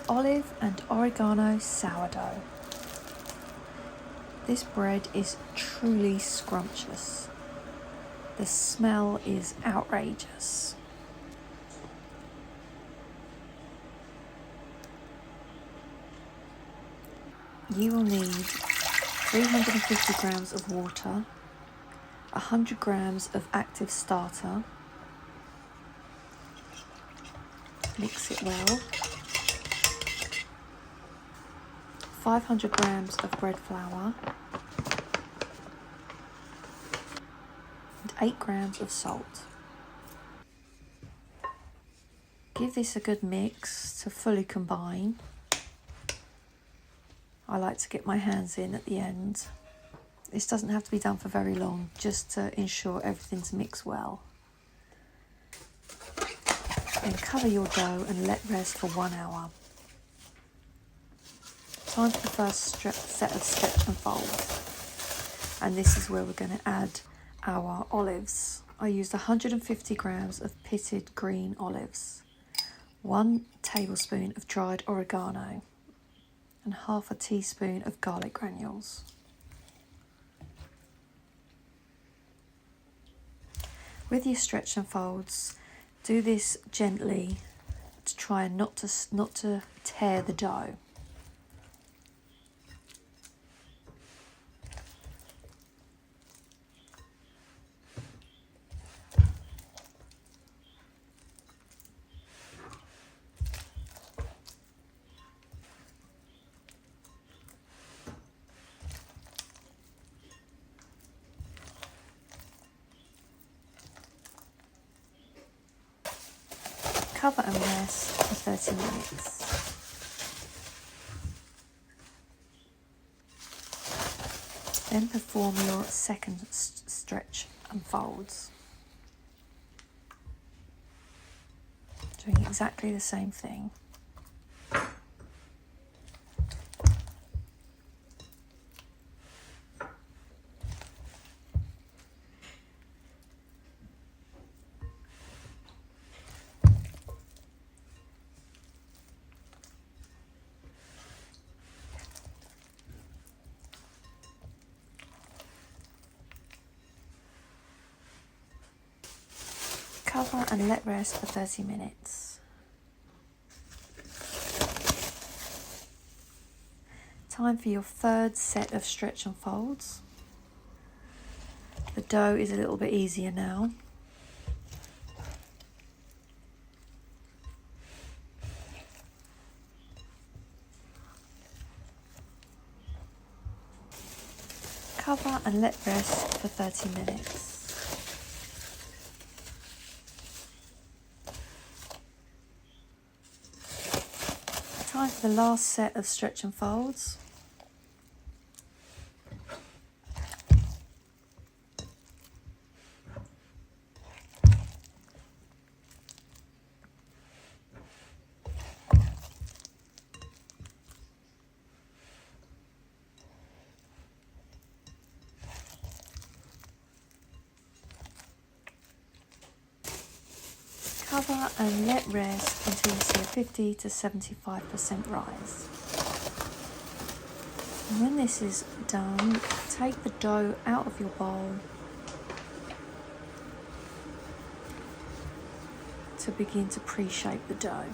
olive and oregano sourdough. This bread is truly scrumptious. The smell is outrageous. You will need 350 grams of water, 100 grams of active starter. Mix it well. 500 grams of bread flour and 8 grams of salt. Give this a good mix to fully combine. I like to get my hands in at the end. This doesn't have to be done for very long, just to ensure everything's mixed well. Then cover your dough and let rest for 1 hour. Time for the first set of stretch and folds. And this is where we're going to add our olives. I used 150 grams of pitted green olives, 1 tablespoon of dried oregano, and half a teaspoon of garlic granules. With your stretch and folds, do this gently to try not to tear the dough. Cover and rest for 30 minutes. Then perform your second stretch and folds. Doing exactly the same thing. Cover and let rest for 30 minutes. Time for your third set of stretch and folds. The dough is a little bit easier now. Cover and let rest for 30 minutes. Time for the last set of stretch and folds. Cover and let rest until you see a 50 to 75% rise. And when this is done, take the dough out of your bowl to begin to pre-shape the dough.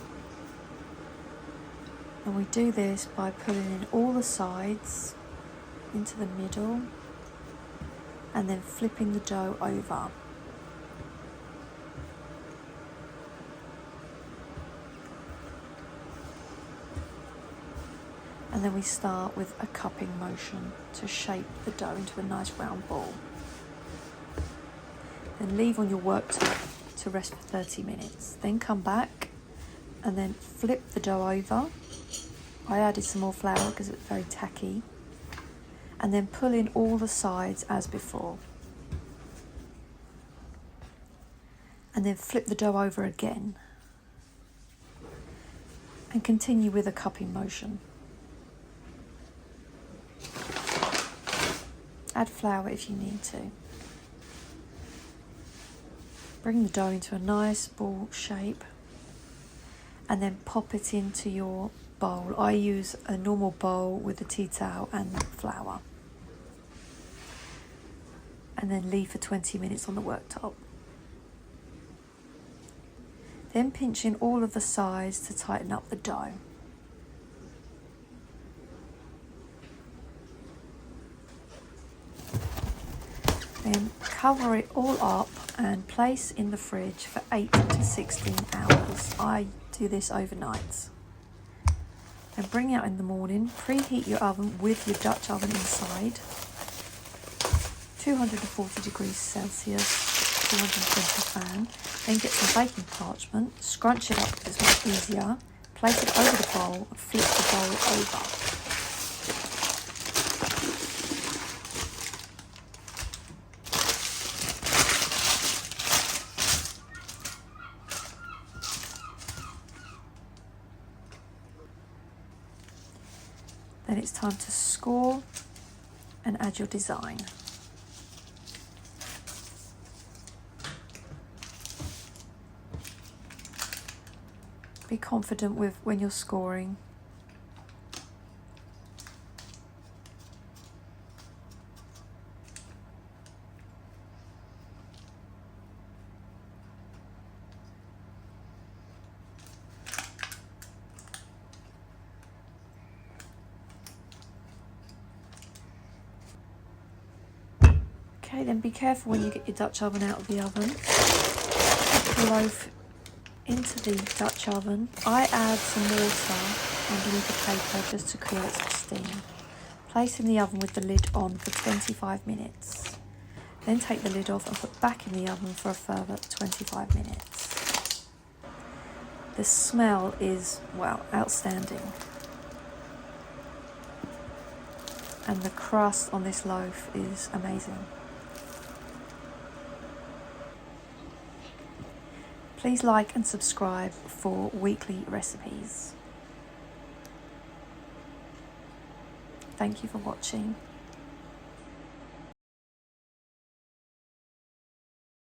And we do this by pulling in all the sides into the middle and then flipping the dough over. And then we start with a cupping motion to shape the dough into a nice round ball. Then leave on your worktop to rest for 30 minutes. Then come back and then flip the dough over. I added some more flour because it's very tacky. And then pull in all the sides as before. And then flip the dough over again. And continue with a cupping motion. Add flour if you need to. Bring the dough into a nice ball shape and then pop it into your bowl. I use a normal bowl with a tea towel and flour. And then leave for 20 minutes on the worktop. Then pinch in all of the sides to tighten up the dough. Then cover it all up and place in the fridge for 8 to 16 hours. I do this overnight. Then bring it out in the morning, preheat your oven with your Dutch oven inside. 240 degrees Celsius, 220 fan. Then get some baking parchment, scrunch it up because it's much easier. Place it over the bowl and flip the bowl over. Then it's time to score and add your design. Be confident with when you're scoring. Okay, then be careful when you get your Dutch oven out of the oven. Put the loaf into the Dutch oven. I add some water underneath the paper just to create some steam. Place in the oven with the lid on for 25 minutes. Then take the lid off and put back in the oven for a further 25 minutes. The smell is, well, outstanding. And the crust on this loaf is amazing. Please like and subscribe for weekly recipes. Thank you for watching.